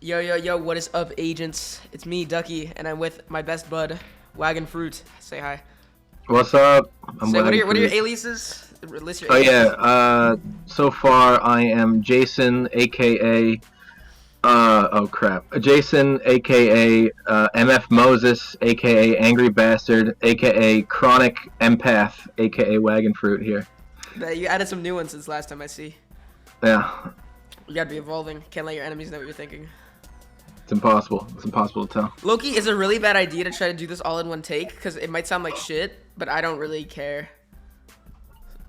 Yo, yo, yo, what is up, agents? It's me, Ducky, and I'm with my best bud, Wagon Fruit. Say hi. What's up? Say, what are your Fruit. aliases? List your Oh aliases. yeah. So far I am Jason, aka oh crap, Jason, aka MF Moses, aka Angry Bastard, aka Chronic Empath, aka Wagon Fruit here. You added some new ones since last time I see. Yeah, You gotta be evolving. Can't let your enemies know what you're thinking. it's impossible. It's impossible to tell. Loki, is a really bad idea to try to do this all in one take, because it might sound like shit, but I don't really care.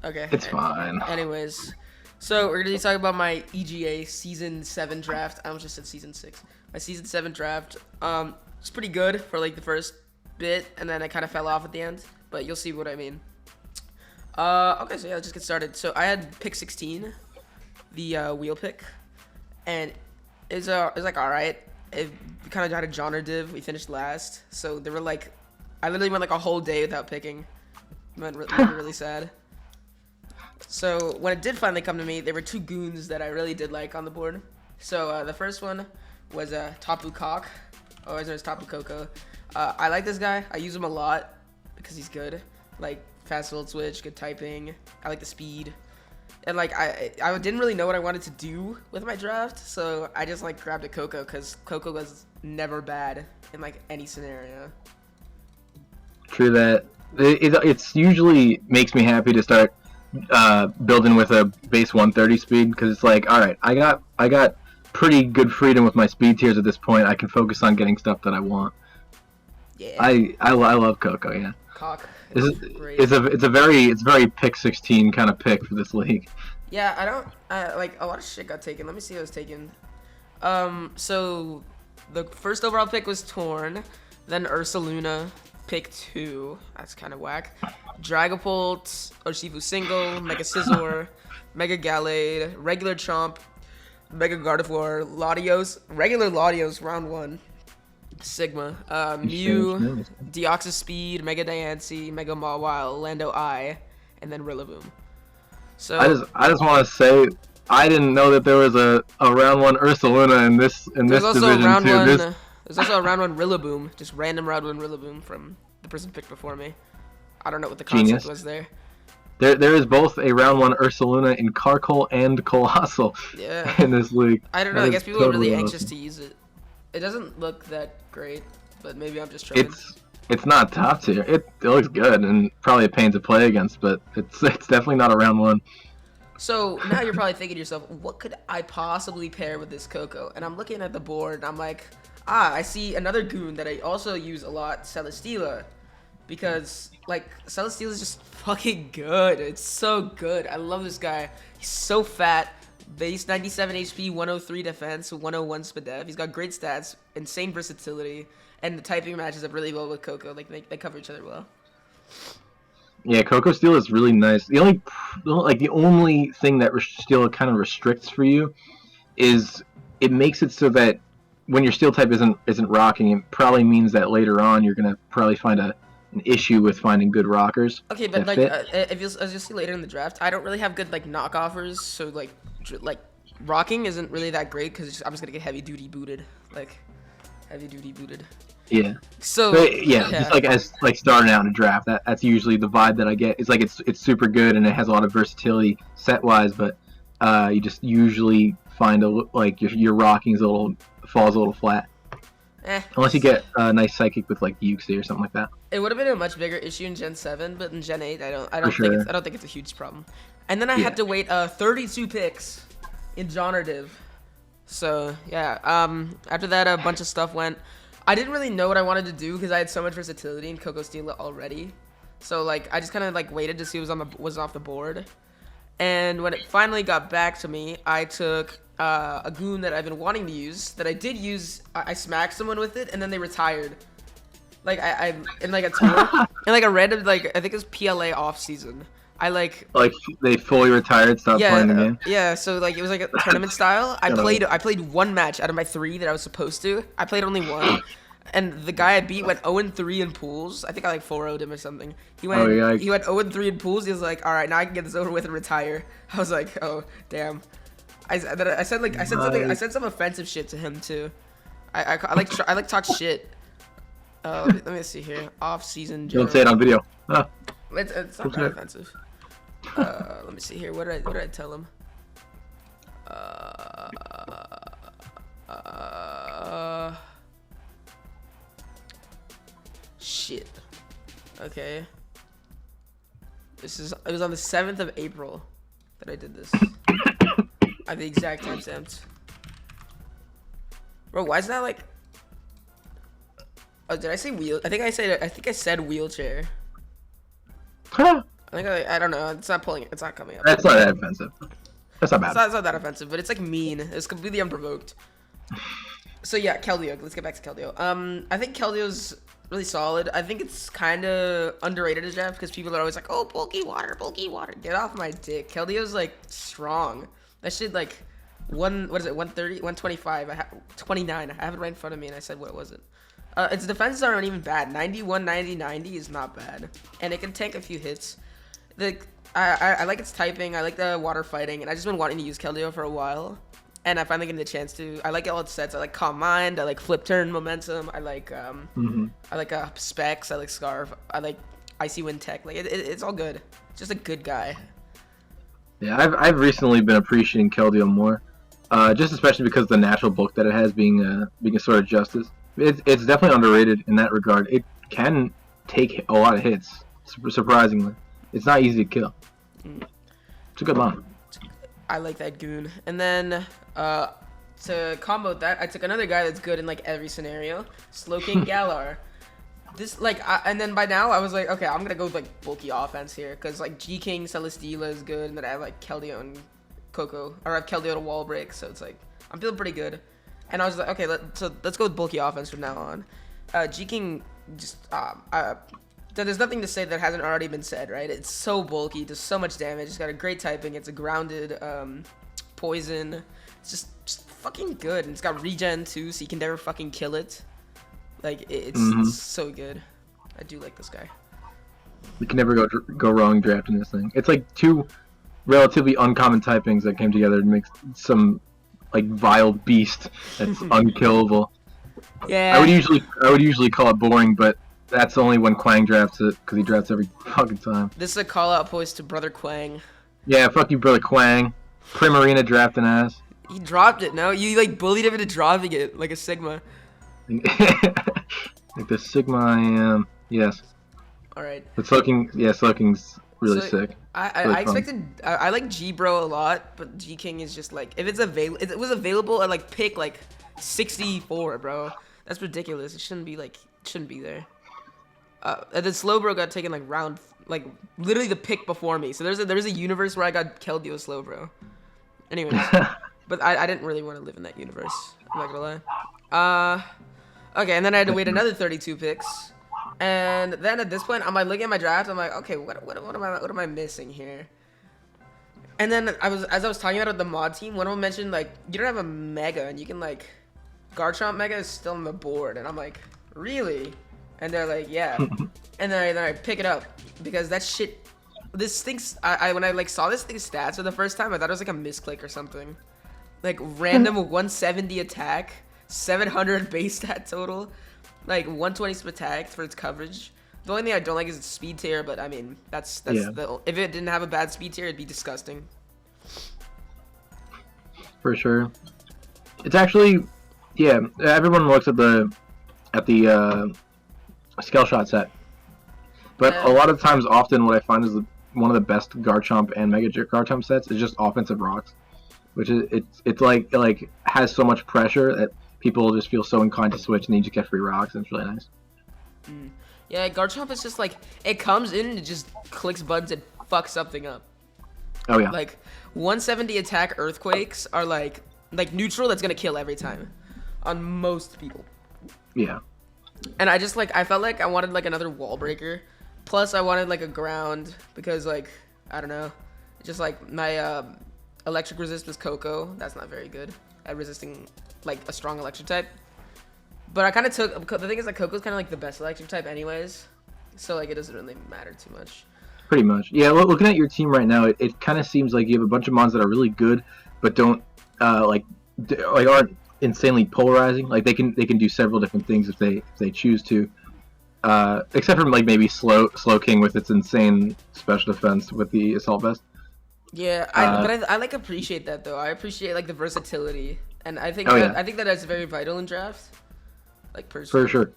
Okay. It's fine. Anyways, so we're gonna be talking about my EGA Season 7 draft. I almost just said Season 6. My Season 7 draft. It's pretty good for like the first bit, and then I kind of fell off at the end, but you'll see what I mean. Okay, so yeah, let's just get started. So I had pick 16, the wheel pick, and it's like alright. We kind of got a genre div. We finished last, so there were like, I literally went like a whole day without picking. It made me really sad. So when it did finally come to me, there were two goons that I really did like on the board. So the first one was Tapu Cock, otherwise known as Tapu Koko. I like this guy. I use him a lot because he's good. Like fast hold switch, good typing. I like the speed. And like I didn't really know what I wanted to do with my draft, so I just like grabbed a Koko because Koko was never bad in like any scenario. True that. It's usually makes me happy to start building with a base 130 speed, because it's like, all right, I got pretty good freedom with my speed tiers at this point. I can focus on getting stuff that I want. Yeah. I love Coco. Yeah. Cock. Great. It's a very pick 16 kind of pick for this league. Yeah, I don't like a lot of shit got taken. Let me see what was taken. So the first overall pick was Torn, then Ursaluna, pick 2. That's kind of whack. Dragapult, Urshifu Single, Mega Scizor, Mega Gallade, regular Chomp, Mega Gardevoir, Latios, regular Latios, round 1. Sigma, Mew, Deoxys Speed, Mega Diancie, Mega Mawile, Lando I, and then Rillaboom. So I just want to say, I didn't know that there was a round 1 Ursaluna in this division too. There's also a round 1 Rillaboom, just random round 1 Rillaboom from the person picked before me. I don't know what the concept was there. There is both a round 1 Ursaluna in Carkol and Colossal in this league. I don't know. I guess people are really anxious to use it. It doesn't look that great, but maybe I'm just trying. It's not top tier. It looks good and probably a pain to play against, but it's definitely not a round 1. So now you're probably thinking to yourself, what could I possibly pair with this Koko? And I'm looking at the board and I'm like, I see another goon that I also use a lot, Celesteela. Because, like, Celesteela is just fucking good. It's so good. I love this guy. He's so fat. Base 97 HP, 103 defense, 101 SPDEF. He's got great stats, insane versatility, and the typing matches up really well with Koko. Like, they cover each other well. Yeah, Coco Steel is really nice. The only thing that Steel kind of restricts for you is it makes it so that when your Steel type isn't rocking, it probably means that later on you're gonna probably find an issue with finding good rockers. Okay, but like as you'll see later in the draft, I don't really have good like knockoffers, so like rocking isn't really that great because I'm just gonna get heavy duty booted. Yeah. So but, yeah, just like starting out in a draft, that's usually the vibe that I get. It's like it's super good and it has a lot of versatility set wise, but you just usually find like your rocking falls a little flat. Unless you get a nice psychic with like Uxie or something like that. It would have been a much bigger issue in Gen 7, but in Gen 8, I don't think it's a huge problem. And then I had to wait 32 picks in genre div. So yeah, after that a bunch of stuff went. I didn't really know what I wanted to do because I had so much versatility in Coco Steel already. So like I just kind of like waited to see what was off the board. And when it finally got back to me, I took a goon that I've been wanting to use. That I did use. I smacked someone with it, and then they retired. Like I in like a tour, in like a random like I think it was PLA off season. Like they fully retired, stopped playing the game. Yeah, so like it was like a tournament style. I played 1 match out of my 3 that I was supposed to. I played only 1. And the guy I beat went 0-3 in pools. I think I like 4-0'd him or something. He went 0-3 in pools. He was like, all right, now I can get this over with and retire. I was like, oh, damn. I said like I said something. I said some offensive shit to him too. I like talk shit. Let me see here. Off-season. Don't say it on video. Ah. It's not that offensive. Let me see here. What did I tell him? Shit. Okay. It was on the 7th of April that I did this. I have the exact timestamps. Bro, why is that like? Oh, did I say wheel? I think I said wheelchair. Huh. I don't know. It's not pulling. It's not coming up. That's not that offensive. That's not bad. It's not that offensive, but it's like mean. It's completely unprovoked. So yeah, Keldeo. Let's get back to Keldeo. I think Keldeo's really solid. I think it's kind of underrated as draft because people are always like, "Oh, bulky water, bulky water." Get off my dick. Keldeo's like strong. That shit like what is it? 130, 125. 29. I have it right in front of me, and I said what was it? Its defenses aren't even bad. 91, 90, 90 is not bad, and it can tank a few hits. I like its typing. I like the water fighting, and I just been wanting to use Keldeo for a while, and I finally getting the chance to. I like all its sets. I like Calm Mind. I like Flip Turn Momentum. I like I like Specs. I like Scarf. I like Icy Wind Tech. Like it's all good. It's just a good guy. Yeah, I've recently been appreciating Keldeo more, just especially because of the natural bulk that it has being a sort of justice. It's definitely underrated in that regard. It can take a lot of hits, surprisingly. It's not easy to kill. It's a good line. I like that goon. And then to combo that, I took another guy that's good in like every scenario. Slowking Galar. This and then by now I was like, okay, I'm gonna go with like bulky offense here because like G King Celesteela is good, and then I have like Keldeo and Coco, or I have Keldeo to wall break, so it's like I'm feeling pretty good. And I was like, okay, let's go with bulky offense from now on. G King just there's nothing to say that hasn't already been said, right? It's so bulky, does so much damage. It's got a great typing. It's a grounded poison. It's just fucking good. And it's got regen too, so you can never fucking kill it. Like it's so good. I do like this guy. You can never go wrong drafting this thing. It's like two relatively uncommon typings that came together to make some like vile beast that's unkillable. Yeah. I would usually call it boring, but that's only when Quang drafts it because he drafts every fucking time. This is a call out voice to Brother Quang. Yeah, fuck you, Brother Quang. Primarina drafting ass. He dropped it. No, you like bullied him into dropping it like a Sigma. Like the Sigma I am. Yes. All right. But Sloking's really sick. I expected. I like G Bro a lot, but G King is just like if it was available at like pick like 64, bro. That's ridiculous. It shouldn't be there. And then Slowbro got taken like round, like literally the pick before me. So there's a universe where I got Keldeo Slowbro. Anyways, but I didn't really want to live in that universe. I'm not gonna lie. Okay, and then I had to wait another 32 picks. And then at this point, I'm like looking at my draft. I'm like, okay, what am I missing here? And then as I was talking about the mod team, one of them mentioned like you don't have a mega, and you can like Garchomp mega is still on the board, and I'm like, really? And they're like, yeah. And then I pick it up because that shit. This thing's when I like saw this thing's stats for the first time, I thought it was like a misclick or something. Like random 170 attack, 700 base stat total. Like 120 attack for its coverage. The only thing I don't like is its speed tier, but I mean that's yeah. If it didn't have a bad speed tier, it'd be disgusting. For sure. It's actually, yeah. Everyone looks at the scale shot set, but a lot of times, often what I find is one of the best Garchomp and Mega Garchomp sets is just offensive rocks, which is it like has so much pressure that people just feel so inclined to switch and then you just get free rocks, and it's really nice. Yeah, Garchomp is just like, it comes in and it just clicks buttons and fucks something up. Oh yeah. Like 170 attack earthquakes are like neutral that's gonna kill every time on most people. Yeah. And I felt like I wanted like another wall breaker. Plus I wanted like a ground because like, I don't know. Just like my electric resist was Coco. That's not very good at resisting like a strong electric type. But I kind of took, the thing is like Coco's kind of like the best electric type anyways. So like it doesn't really matter too much. Pretty much. Yeah, looking at your team right now, it kind of seems like you have a bunch of mons that are really good, but don't like aren't insanely polarizing. Like they can do several different things if they choose to. Except for like maybe slow king with its insane special defense with the assault vest. Yeah, I like appreciate that though. I appreciate like the versatility, and I think that that's very vital in drafts. Like personally. For sure.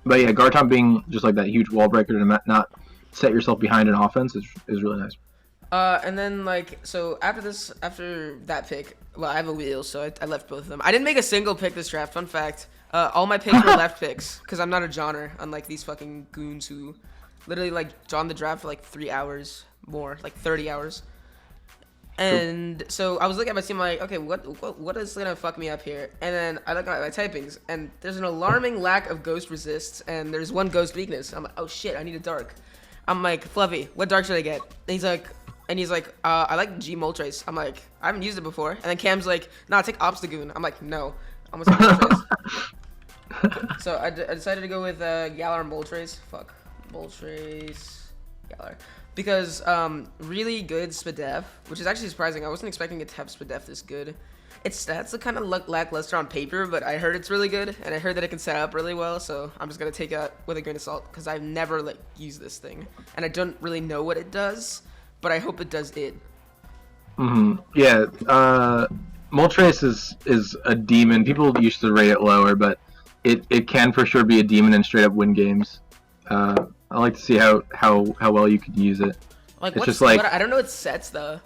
But yeah, Garton being just like that huge wall breaker to not set yourself behind an offense is really nice. And then like so after that pick, well I have a wheel, so I left both of them. I didn't make a single pick this draft. Fun fact. All my picks were left picks because I'm not a joner, unlike these fucking goons who literally like drawn the draft for like 3 hours more, like 30 hours. And so I was looking at my team like, okay, what is gonna fuck me up here? And then I look at my typings, and there's an alarming lack of ghost resists, and there's one ghost weakness. I'm like, oh shit, I need a dark. I'm like, Fluffy, what dark should I get? And he's like, I like G Moltres. I'm like, I haven't used it before. And then Cam's like, nah, take Obstagoon. I'm like, no, I'm gonna take Moltres. So I decided to go with Galar Moltres. Fuck. Moltres. Galar. Because really good Spadef, which is actually surprising. I wasn't expecting it to have Spadef this good. Its stats look kind of lackluster on paper, but I heard it's really good, and I heard that it can set up really well, so I'm just going to take it with a grain of salt, because I've never like used this thing. And I don't really know what it does, but I hope it does it. Yeah, Moltres is a demon. People used to rate it lower, but it can for sure be a demon and straight up win games. I like to see how well you could use it. Like it's just like I don't know what sets though.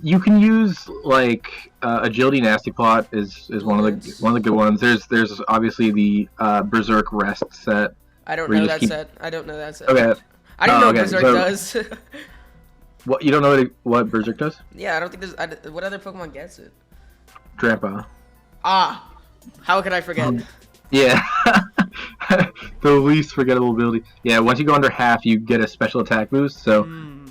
You can use like Agility Nasty Plot is one of the good ones. There's obviously the Berserk Rest set. I don't know that set. I don't know that set. Okay. I don't know what Berserk does. What you don't know what Berserk does? Yeah, I don't think there's. What other Pokemon gets it? Drampa. Ah, how could I forget? Yeah. The least forgettable ability. Yeah, once you go under half, you get a special attack boost. So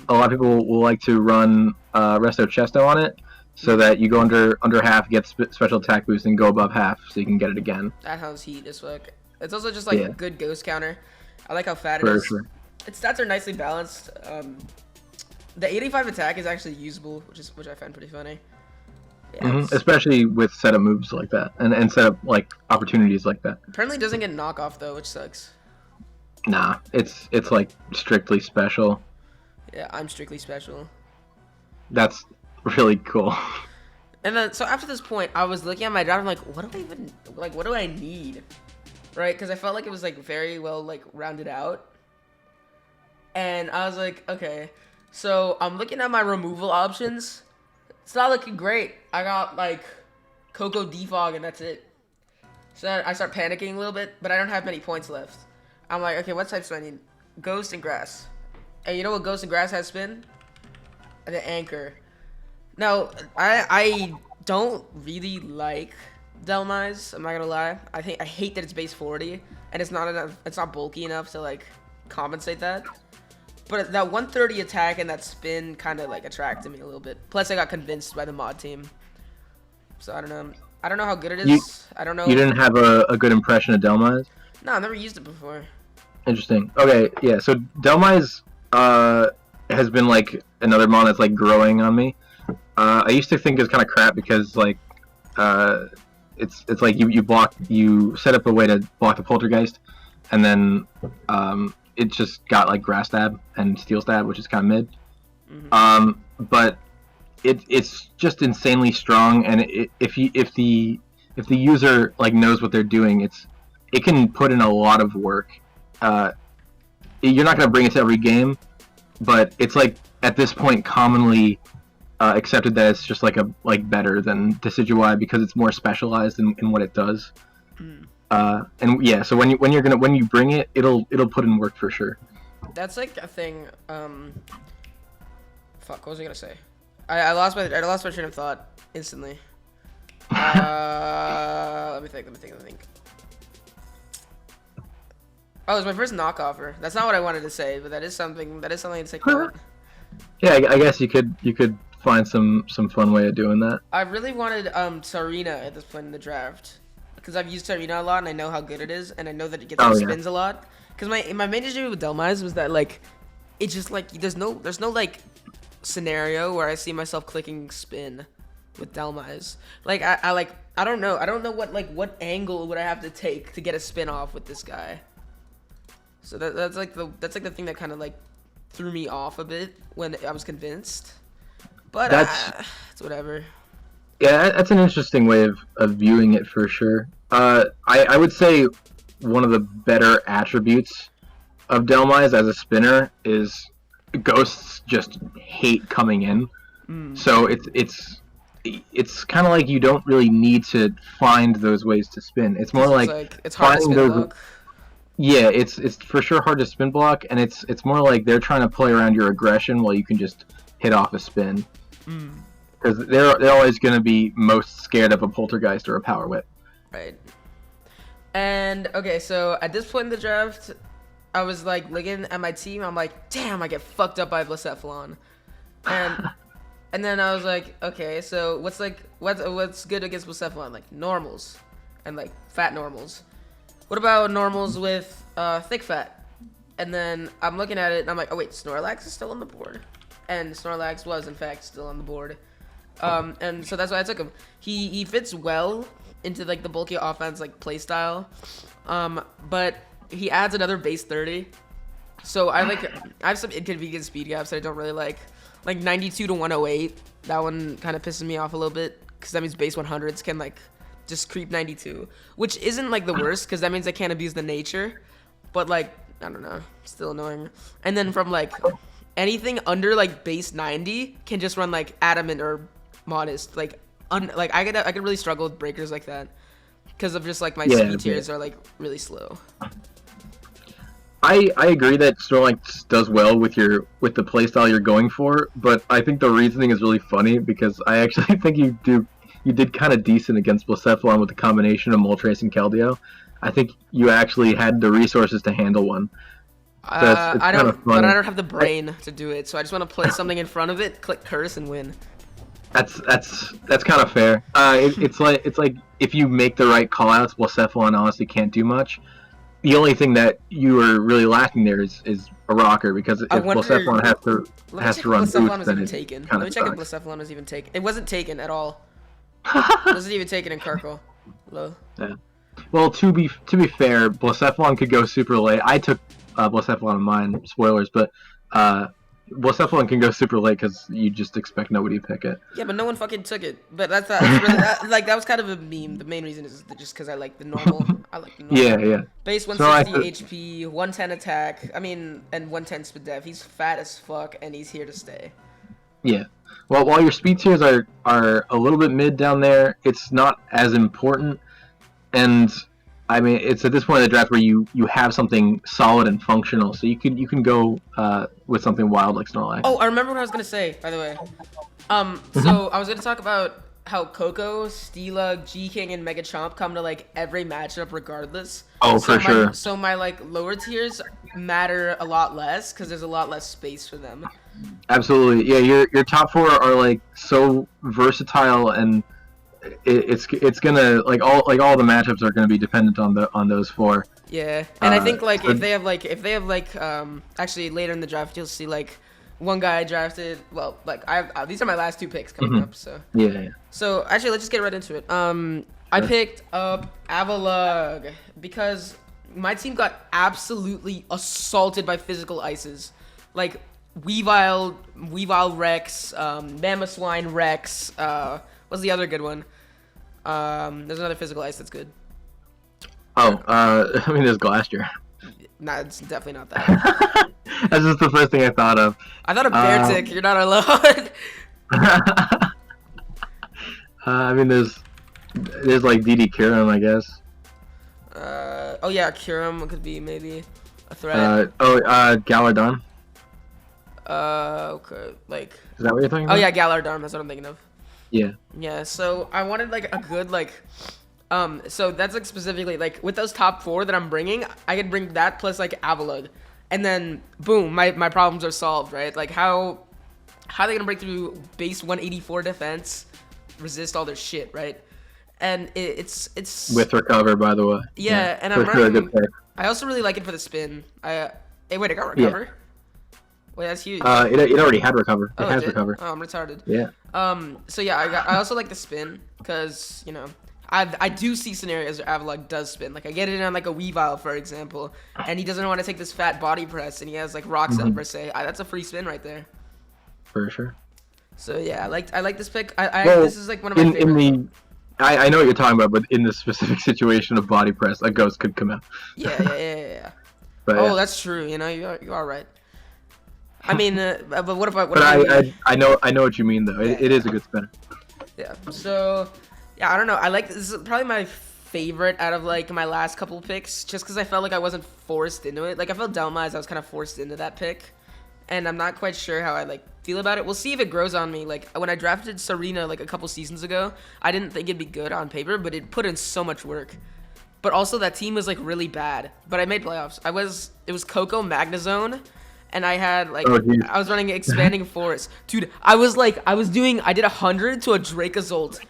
a lot of people will like to run Resto Chesto on it, so that you go under half, get special attack boost, and go above half, so you can get it again. That sounds heat as fuck. It's also just like a good ghost counter. I like how fat it is. Sure. Its stats are nicely balanced. The 85 attack is actually usable, which I find pretty funny. Yeah, especially with setup moves like that, and setup like opportunities like that. Apparently it doesn't get knockoff though, which sucks. Nah, it's like strictly special. Yeah, I'm strictly special. That's really cool. And then so after this point, I was looking at my draft. I'm like, what do I need, right? Because I felt like it was like very well like rounded out. And I was like, okay, so I'm looking at my removal options. It's not looking great. I got like Coco Defog and that's it. So I start panicking a little bit, but I don't have many points left. I'm like, okay, what types do I need? Ghost and Grass. And you know what Ghost and Grass has spin? The Anchor. Now, I don't really like Delmise, I'm not gonna lie. I hate that it's base 40 and it's not bulky enough to like compensate that. But that 130 attack and that spin kind of like attracted me a little bit. Plus, I got convinced by the mod team. So I don't know. I don't know how good it is. I don't know. You didn't have a good impression of Delmise? No, I've never used it before. Interesting. Okay, yeah. So Delmise has been like another mon that's like growing on me. I used to think it was kind of crap because like it's like you set up a way to block the Poltergeist, and then it just got like Grass Stab and Steel Stab, which is kind of mid. But it's just insanely strong, and if the user like knows what they're doing, it can put in a lot of work. You're not gonna bring it to every game, but it's like at this point commonly accepted that it's just like better than Decidueye because it's more specialized in what it does. And yeah, so when you bring it, it'll put in work for sure. That's like a thing. Fuck, what was I gonna say? I lost my train of thought instantly. Let me think. Oh, it was my first knock-offer. That's not what I wanted to say, but that is something to say. Yeah, I guess you could find some fun way of doing that. I really wanted Tsarina at this point in the draft. Because I've used Tsarina a lot and I know how good it is, and I know that it gets spins a lot. Because my main issue with Delmise was that like it's just like there's no like scenario where I see myself clicking spin. with Delmise. Like I don't know. I don't know what angle would I have to take to get a spin off with this guy. So that's like the thing that kind of like threw me off a bit when I was convinced. But it's whatever. Yeah, that's an interesting way of viewing it for sure. I would say one of the better attributes of Delmise as a spinner is ghosts just hate coming in. So it's kind of like you don't really need to find those ways to spin. It's more like it's hard to finding spin those. block. Yeah, it's for sure hard to spin block, and it's more like they're trying to play around your aggression while you can just hit off a spin. Because they're always going to be most scared of a poltergeist or a power whip. Right. And okay, so at this point in the draft, I was like looking at my team. I'm like, damn, I get fucked up by Blacephalon. And then I was like, okay, so what's good against Blacephalon? Like normals and like fat normals. What about normals with thick fat? And then I'm looking at it and I'm like, oh wait, Snorlax is still on the board. And Snorlax was in fact still on the board. And so that's why I took him. He fits well into like the bulky offense like play style. But he adds another base 30. So I have some inconvenient speed gaps that I don't really like. Like 92 to 108. That one kind of pisses me off a little bit because that means base 100s can like just creep 92, which isn't like the worst because that means I can't abuse the nature. But like I don't know, still annoying. And then from like anything under like base 90 can just run like adamant or modest. Like I could really struggle with breakers like that because of just like my speed tiers are like really slow. I agree that Snorlax does well with the playstyle you're going for, but I think the reasoning is really funny because I actually think you did kind of decent against Blacephalon with the combination of Moltres and Keldeo. I think you actually had the resources to handle one. So it's I kind of don't, but funny. I don't have the brain to do it, so I just want to play something in front of it, click curse, and win. That's kind of fair. It's like if you make the right callouts, Blacephalon honestly can't do much. The only thing that you are really lacking there is a rocker because if Blacephalon has to run boost, then it taken. kind Let me of check if sucks. Blacephalon was even taken. It wasn't taken at all. It wasn't even taken in Karkle. Low. Yeah. Well, to be fair, Blacephalon could go super late. I took Blacephalon in mine. Spoilers, but Blacephalon can go super late because you just expect nobody to pick it. Yeah, but no one fucking took it. But that's really, that was kind of a meme. The main reason is just because I like the normal. I like the normal. Yeah. Base 160 HP, 110 attack. I mean, and 110 speed def. He's fat as fuck, and he's here to stay. Yeah. Well, while your speed tiers are a little bit mid down there, it's not as important. And I mean, it's at this point in the draft where you have something solid and functional, so you can go with something wild like Snorlax. Oh, I remember what I was gonna say, by the way. So I was gonna talk about how Coco, Steela, G-King, and Mega Chomp come to like every matchup regardless. Oh, for sure. So my like lower tiers matter a lot less because there's a lot less space for them. Absolutely, yeah. Your top four are like so versatile, and it's gonna like all the matchups are gonna be dependent on those four. Yeah, and I think like if they have like actually later in the draft you'll see like one guy I drafted. Well, like these are my last two picks coming up. So yeah. So actually let's just get right into it. I picked up Avalugg because my team got absolutely assaulted by physical ices, like Weavile Rex, Mamoswine Rex. What's the other good one? There's another physical ice that's good. Oh, I mean, there's Glastrier. Nah, it's definitely not that. That's just the first thing I thought of. I thought of Beartic. You're not alone. I mean, there's like DD Kyurem, I guess. Oh yeah, Kyurem could be maybe a threat. Galardon. Okay, like. Is that what you're talking about? Oh yeah, Galardon. That's what I'm thinking of. Yeah. Yeah. So I wanted like a good like. So that's like specifically like with those top four that I'm bringing, I could bring that plus like Avalugg, and then boom, my problems are solved, right? Like how are they gonna break through base 184 defense, resist all their shit, right? And it's with recover, by the way. Yeah, and I'm running. I also really like it for the spin. Wait, I got recover. Wait, that's huge. It already had recover. Oh, It has did? recover. Oh, I'm retarded. Yeah. So yeah, I also like the spin because I do see scenarios where Avalok does spin. Like I get it on like a Weavile, for example, and he doesn't want to take this fat body press, and he has like rocks up per se. That's a free spin right there. For sure. So yeah, I like this pick. Well, this is like one of my favorites. I know what you're talking about, but in the specific situation of body press, a ghost could come out. Yeah. But, oh, yeah. that's true. You are right. I mean, but what about? I know what you mean though. It is a good spinner. Yeah. So, yeah, I don't know. I like this is probably my favorite out of like my last couple picks, just because I felt like I wasn't forced into it. Like I felt Delmize, I was kind of forced into that pick, and I'm not quite sure how I like feel about it. We'll see if it grows on me. Like when I drafted Serena like a couple seasons ago, I didn't think it'd be good on paper, but it put in so much work. But also that team was like really bad. But I made playoffs. It was Coco Magnezone, and I had like I was running Expanding Forest. Dude, I did 100 to a Dracozolt.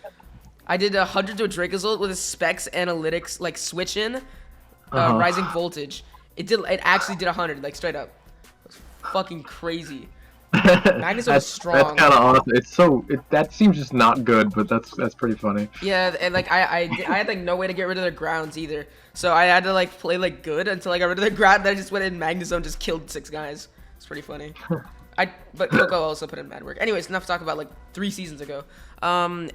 I did 100 to a Dracozolt with a Specs Analytics like switch in Rising Voltage. It actually did 100 like straight up. It was fucking crazy. Magnezone is strong. That's kind of awesome. That seems just not good, but that's pretty funny. Yeah, and like I had like no way to get rid of their grounds either, so I had to like play like good until I got rid of the ground. Then I just went in Magnezone, just killed 6 guys. It's pretty funny. But Coco also put in mad work. Anyways, enough to talk about like 3 seasons ago. And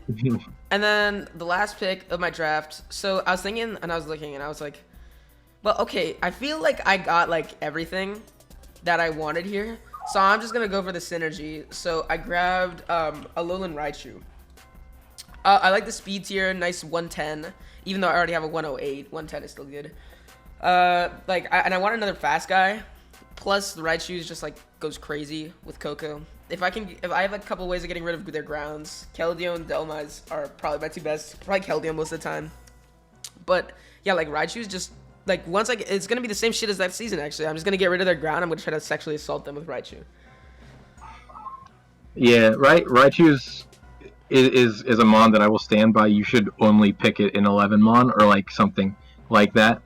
then the last pick of my draft. So I was thinking and I was looking and I was like, well, okay, I feel like I got like everything that I wanted here. So I'm just going to go for the synergy. So I grabbed a Alolan Raichu. I like the speed tier, nice 110. Even though I already have a 108, 110 is still good. And I want another fast guy. Plus the Raichu is just like goes crazy with Coco. If I have like a couple ways of getting rid of their grounds, Keldeo and Delmize are probably my 2 best. Probably Keldeo most of the time. But yeah, like Raichu is just like it's gonna be the same shit as that season. Actually, I'm just gonna get rid of their ground. I'm gonna try to sexually assault them with Raichu. Yeah, Raichu is a mon that I will stand by. You should only pick it in 11 mon or like something like that.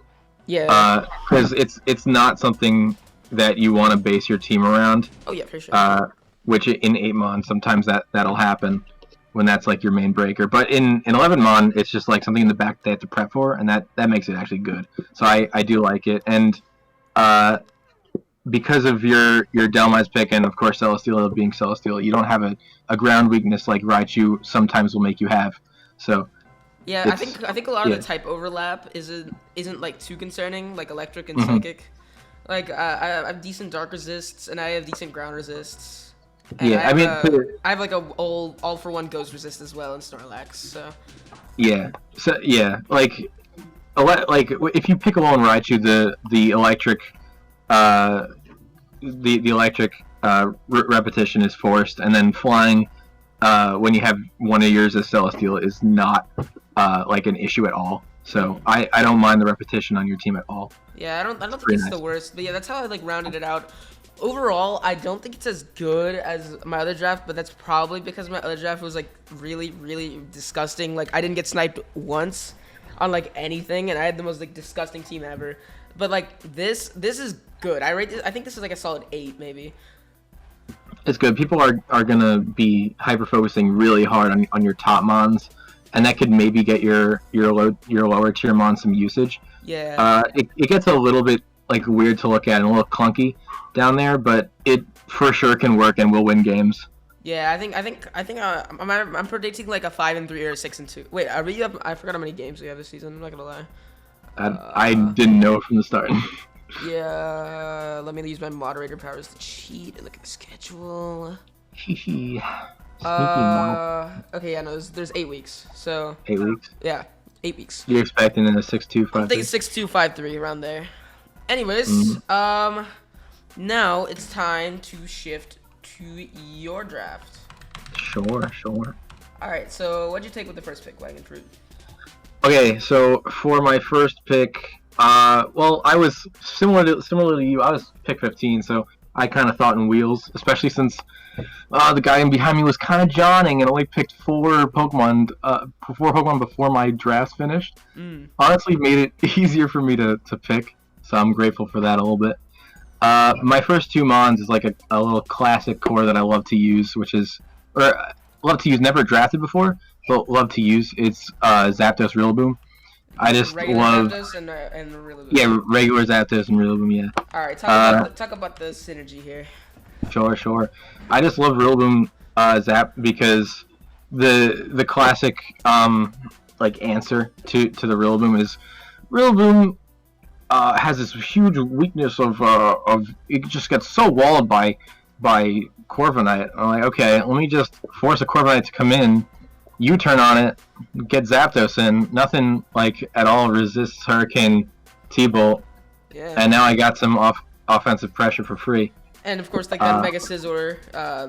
Yeah. Because it's not something that you want to base your team around. Oh yeah, for sure. Which in 8 mon sometimes that'll happen when that's like your main breaker. But in 11 mon, it's just like something in the back they have to prep for, and that makes it actually good. So I do like it. And because of your Delmize pick and of course Celesteela being Celesteela, you don't have a ground weakness like Raichu sometimes will make you have. So yeah, I think a lot of the type overlap isn't like too concerning, like electric and psychic. Like I have decent dark resists and I have decent ground resists. And yeah, I have like a all for one ghost resist as well in Snorlax. So yeah, like if you pick alone Raichu, the electric the electric repetition is forced, and then flying when you have one of yours as Celesteela is not like an issue at all. So I don't mind the repetition on your team at all. Yeah, I don't think it's the worst, but yeah, that's how I like rounded it out. Overall, I don't think it's as good as my other draft, but that's probably because my other draft was like really, really disgusting. Like I didn't get sniped once on like anything, and I had the most like disgusting team ever. But like this is good. I think this is like a solid 8 maybe. It's good. People are gonna be hyper focusing really hard on your top mons, and that could maybe get your lower tier mon some usage. Yeah. It gets a little bit like weird to look at and a little clunky down there, but it for sure can work and will win games. Yeah, I think I'm predicting like a 5-3 or a 6-2. Wait, are we up? I forgot how many games we have this season. I'm not gonna lie. I didn't know from the start. Yeah, let me use my moderator powers to cheat and look at the schedule. Sneaky. Okay, yeah, no, there's 8 weeks. So 8 weeks. Yeah, 8 weeks. You're expecting in a 6-2, 5-3? I think it's 6-2, 5-3 around there. Anyways, now it's time to shift to your draft. Sure. All right, so what'd you take with the first pick, Wagon Fruit? Okay, so for my first pick, well, I was similar to you. I was pick 15, so I kind of thought in wheels, especially since the guy in behind me was kind of Johning and only picked 4 Pokemon before my drafts finished. Honestly, made it easier for me to pick, so I'm grateful for that a little bit. My first two mons is like a little classic core that I love to use, love to use, never drafted before, but love to use. It's Zapdos Rillaboom. I just Regular love, Zapdos and Rillaboom. yeah, regular Zapdos and Rillaboom, yeah. All right, talk about the synergy here. Sure. I just love Rillaboom Zap because the classic like answer to the Rillaboom is Rillaboom has this huge weakness of it just gets so walled by Corviknight. I'm like, okay, let me just force a Corviknight to come in. You turn on it, get Zapdos in. Nothing like at all resists Hurricane T-Bolt, Yeah. and now I got some offensive pressure for free. And of course, like that Mega Scizor,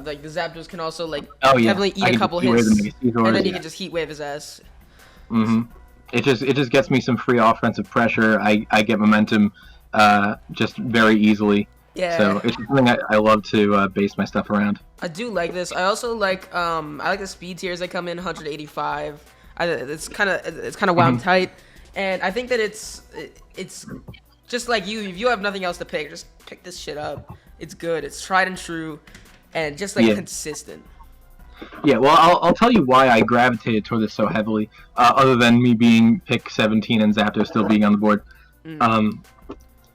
like the Zapdos can also like Oh yeah, definitely I eat a can couple just heat wave hits, the Mega Scizors, and then you yeah. can just heat wave his ass. It just gets me some free offensive pressure. I get momentum just very easily. Yeah. So it's something I love to base my stuff around. I do like this. I also like I like the speed tiers that come in 185. It's kind of wound tight, and I think that it's just like you. If you have nothing else to pick, just pick this shit up. It's good. It's tried and true, and just like Yeah. consistent. Yeah, well, I'll tell you why I gravitated toward this so heavily, other than me being pick 17 and Zapdos still being on the board.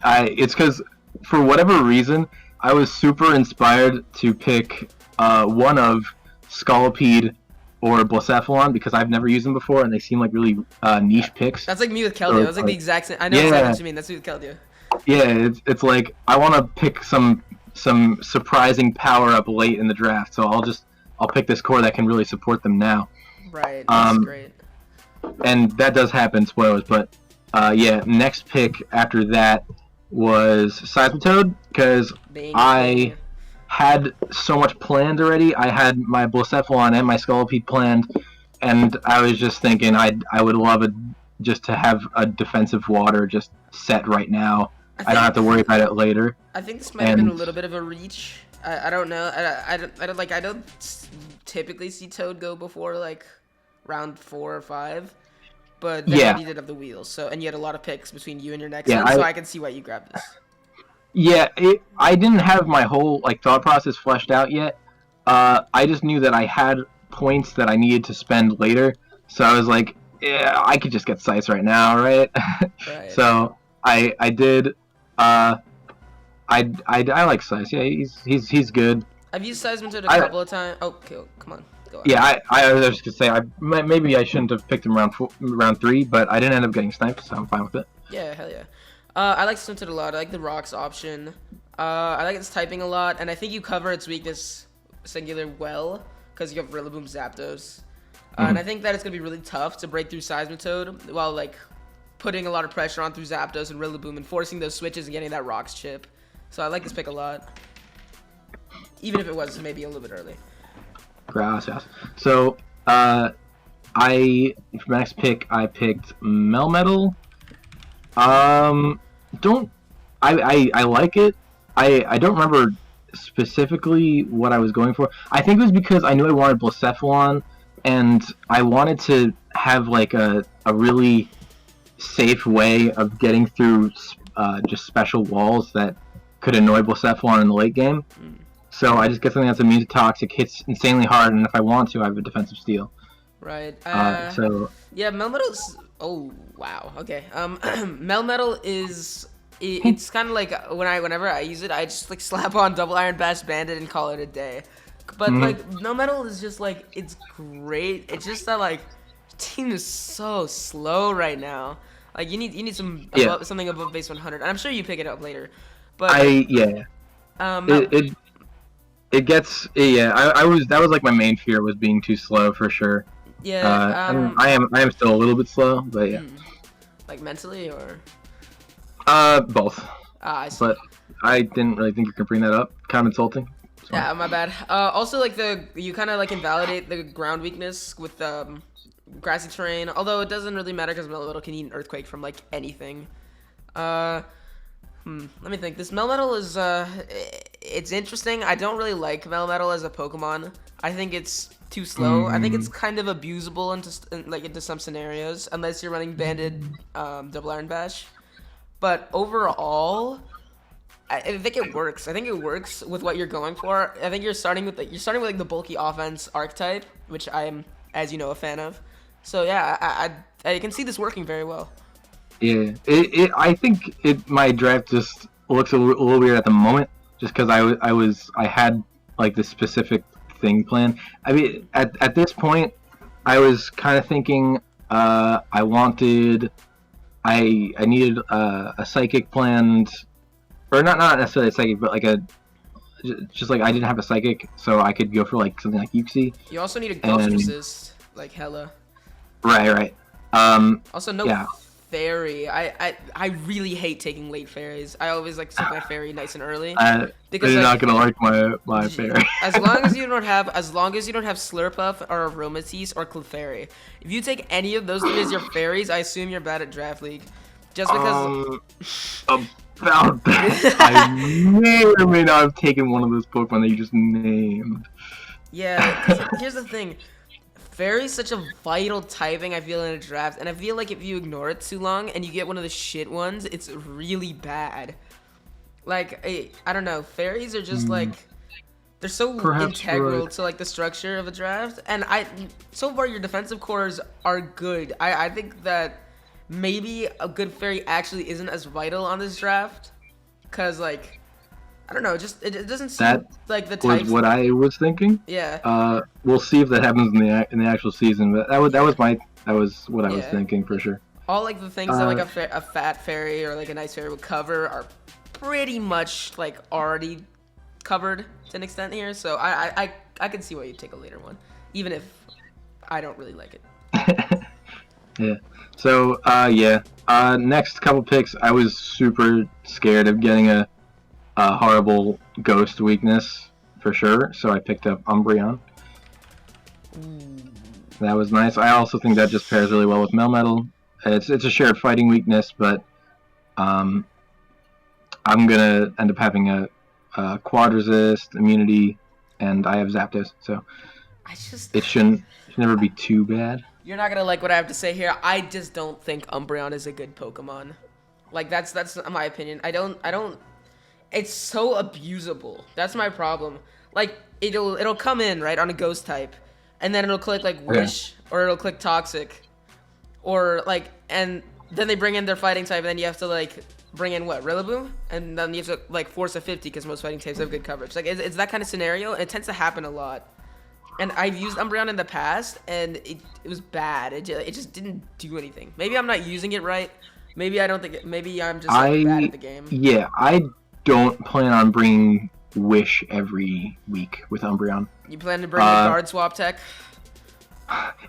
It's because, for whatever reason, I was super inspired to pick one of Scolipede or Blacephalon because I've never used them before and they seem like really niche picks. That's like me with Keldeo. That's like the exact same. I know exactly what you mean. That's me with Keldeo. Yeah, it's like I want to pick some surprising power up late in the draft, so I'll pick this core that can really support them now. Right. That's great. And that does happen, spoilers, but yeah, next pick after that was Seismitoad, because I had so much planned already. I had my Blacephalon and my Scolipede planned, and I was just thinking I would love just to have a defensive water just set right now. I don't have to worry about it later. I think this might have been a little bit of a reach. I don't know. I don't typically see Toad go before like round 4 or 5. But then you did have the wheels, so and you had a lot of picks between you and your next one, so I can see why you grabbed this. Yeah, I didn't have my whole like thought process fleshed out yet. I just knew that I had points that I needed to spend later, so I was like, yeah, I could just get Scythe right now, right? Right. So I did. I like Scythe. Yeah, he's good. I've used Seismitoad a couple of times. Oh, okay, come on. Go on. Yeah, I was just gonna say maybe I shouldn't have picked him round 3, but I didn't end up getting sniped, so I'm fine with it. Yeah, hell yeah. I like Seismitoad a lot. I like the rocks option. I like its typing a lot, and I think you cover its weakness singular well because you have Rillaboom, Zapdos, and I think that it's gonna be really tough to break through Seismitoad while like putting a lot of pressure on through Zapdos and Rillaboom and forcing those switches and getting that rocks chip. So I like this pick a lot, even if it was maybe a little bit early. Gracias. So, for my next pick, I picked Melmetal. I like it. I don't remember specifically what I was going for. I think it was because I knew I wanted Blacephalon, and I wanted to have like a really safe way of getting through just special walls that could annoy Blacephalon in the late game. So I just get something that's immune to toxic, hits insanely hard, and if I want to, I have a defensive steal. Right. So yeah, Melmetal's. Oh wow. Okay. Melmetal is. It's kind of like whenever I use it, I just like slap on Double Iron Bash Bandit and call it a day. But like Melmetal is just like it's great. It's just that like team is so slow right now. Like you need something above base 100. And I'm sure you pick it up later. But it gets I was that was like my main fear was being too slow for sure. Yeah. I am still a little bit slow, but yeah. Like mentally or? Both. I see. But I didn't really think you could bring that up. Kind of insulting. So. Yeah, my bad. Also, like you kind of like invalidate the ground weakness with grassy terrain. Although it doesn't really matter because Melmetal can eat an earthquake from like anything. Let me think. This Melmetal is it's interesting. I don't really like Melmetal as a Pokemon. I think it's too slow. I think it's kind of abusable into some scenarios unless you're running Banded Double Iron Bash. But overall, I think it works. I think it works with what you're going for. I think you're starting with like the bulky offense archetype, which I am, as you know, a fan of. So yeah, I can see this working very well. Yeah, I think my draft just looks a little weird at the moment, just because I had like this specific thing planned. I mean, at this point, I was kind of thinking, I needed a psychic planned, or not necessarily a psychic, but like just like I didn't have a psychic, so I could go for like something like Yuxi. You also need a ghost resist, like hella. Right. Also, no yeah. fairy. I really hate taking late fairies. I always like to take my fairy nice and early. Because you're not gonna like my fairy. as long as you don't have Slurpuff or Aromatisse or Clefairy. If you take any of those three as your fairies, I assume you're bad at Draft League. Just because. About that, I may or may not have taken one of those Pokemon that you just named. Yeah, here's the thing. Fairy's such a vital typing, I feel, in a draft, and I feel like if you ignore it too long and you get one of the shit ones, it's really bad. Like, I don't know, fairies are just like, they're so integral to like the structure of a draft, and so far your defensive cores are good. I think that maybe a good fairy actually isn't as vital on this draft, cause like, I don't know, just it doesn't seem like the types. Was what I was thinking. Yeah. We'll see if that happens in the actual season, but that was what I was thinking for sure. All like the things that like a fat fairy or like a nice fairy would cover are pretty much like already covered to an extent here. So I can see why you'd take a later one, even if I don't really like it. Yeah. So next couple picks, I was super scared of getting a horrible ghost weakness for sure, so I picked up Umbreon. That was nice. I also think that just pairs really well with Melmetal. It's a shared fighting weakness, but I'm gonna end up having a quad resist, immunity, and I have Zapdos, so it shouldn't never be too bad. You're not gonna like what I have to say here. I just don't think Umbreon is a good Pokemon. Like that's my opinion. I don't. It's so abusable. That's my problem. Like it'll come in right on a ghost type, and then it'll click like Wish, or it'll click Toxic, or like, and then they bring in their fighting type, and then you have to like bring in what, Rillaboom, and then you have to like force a 50 because most fighting types have good coverage. Like it's that kind of scenario, and it tends to happen a lot. And I've used Umbreon in the past, and it was bad. It just didn't do anything. Maybe I'm not using it right. Maybe I don't think. Maybe I'm just bad at the game. Yeah, I don't plan on bringing Wish every week with Umbreon. You plan to bring the guard swap tech?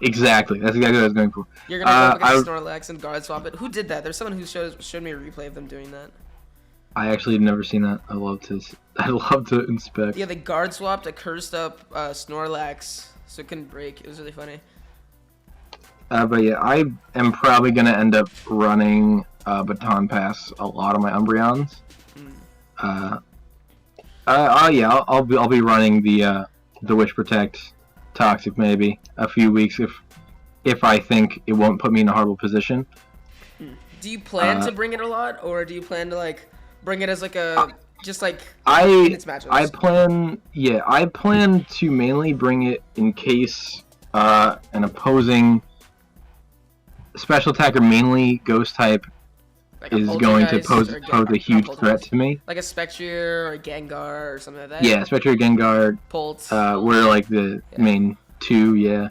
Exactly. That's exactly what I was going for. You're gonna go up against Snorlax and guard swap it. Who did that? There's someone who showed me a replay of them doing that. I actually have never seen that. I'd love to inspect. Yeah, they guard swapped a cursed up Snorlax, so it couldn't break. It was really funny. But yeah, I am probably gonna end up running Baton Pass a lot of my Umbreons. I'll be running the Wish Protect Toxic maybe a few weeks if I think it won't put me in a horrible position. Do you plan to bring it a lot, or do you plan to like bring it as like a just like its matchups? I plan to mainly bring it in case an opposing special attacker, mainly ghost type, like is going to pose a huge threat to me. Like a Spectre or a Gengar or something like that. Yeah, Spectre, Gengar, Pulse. We're like the main two, yeah.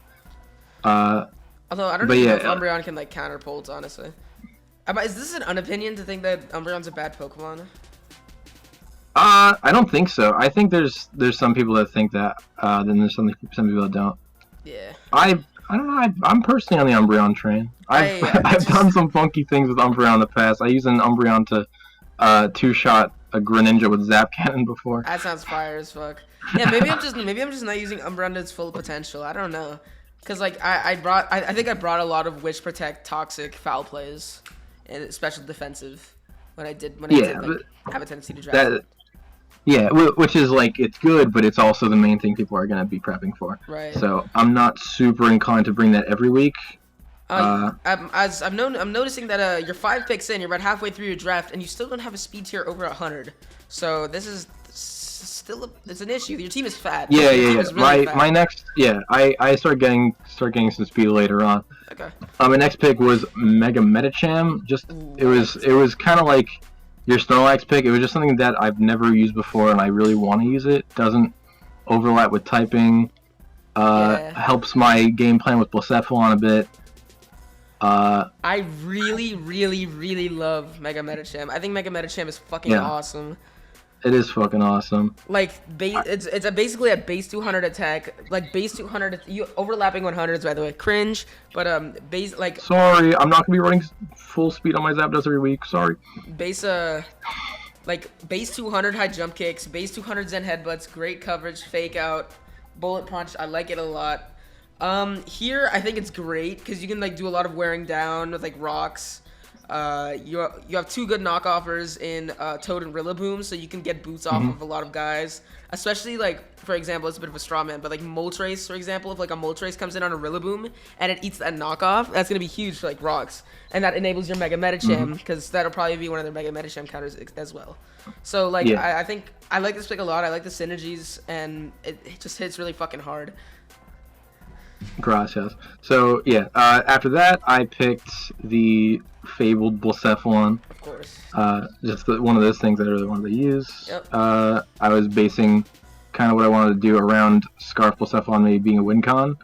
Although I don't know if Umbreon can like counter Pulse, honestly. Is this an unopinion to think that Umbreon's a bad Pokemon? I don't think so. I think there's some people that think that. Then there's some people that don't. Yeah. I don't know. I'm personally on the Umbreon train. I've done some funky things with Umbreon in the past. I used an Umbreon to two-shot a Greninja with Zap Cannon before. That sounds fire as fuck. Yeah, maybe I'm just not using Umbreon to its full potential. I don't know, cause like I think I brought a lot of Wish Protect Toxic foul plays and special defensive when I did have a tendency to draft. Yeah, which is like, it's good, but it's also the main thing people are going to be prepping for. Right. So I'm not super inclined to bring that every week. I'm noticing that you're 5 picks in, you're about halfway through your draft, and you still don't have a speed tier over 100. So this is still it's an issue. Your team is fat. Yeah, Your team yeah. is really fat. My next, I started getting some speed later on. Okay. My next pick was Mega Metacham. Ooh, It was kind of like your Snorlax pick. It was just something that I've never used before, and I really want to use it. Doesn't overlap with typing. Helps my game plan with Blacephalon a bit. I really, really, really love Mega Metacham. I think Mega Metacham is fucking awesome. It is fucking awesome. Like, it's basically a base 200 attack. Like, base 200, you overlapping 100s, by the way. Cringe, but, base, like... Sorry, I'm not gonna be running full speed on my Zapdos every week. Sorry. Base, like, base 200 high jump kicks, base 200 Zen headbutts, great coverage, fake out, bullet punch. I like it a lot. Here, I think it's great, because you can, like, do a lot of wearing down with, like, rocks. You have 2 good knockoffers in Toad and Rillaboom, so you can get boots off of a lot of guys. Especially, like, for example, it's a bit of a straw man, but, like, Moltres, for example, if, like, a Moltres comes in on a Rillaboom and it eats that knockoff, that's going to be huge for, like, rocks. And that enables your Mega Metacham, because that'll probably be one of their Mega Metacham counters as well. So, like, I think I like this pick a lot. I like the synergies, and it just hits really fucking hard. Gracias. So, yeah, after that, I picked the fabled Blacephalon. Of course. Just one of those things that I really wanted to use. Yep. I was basing kind of what I wanted to do around Scarf Blacephalon maybe being a win con.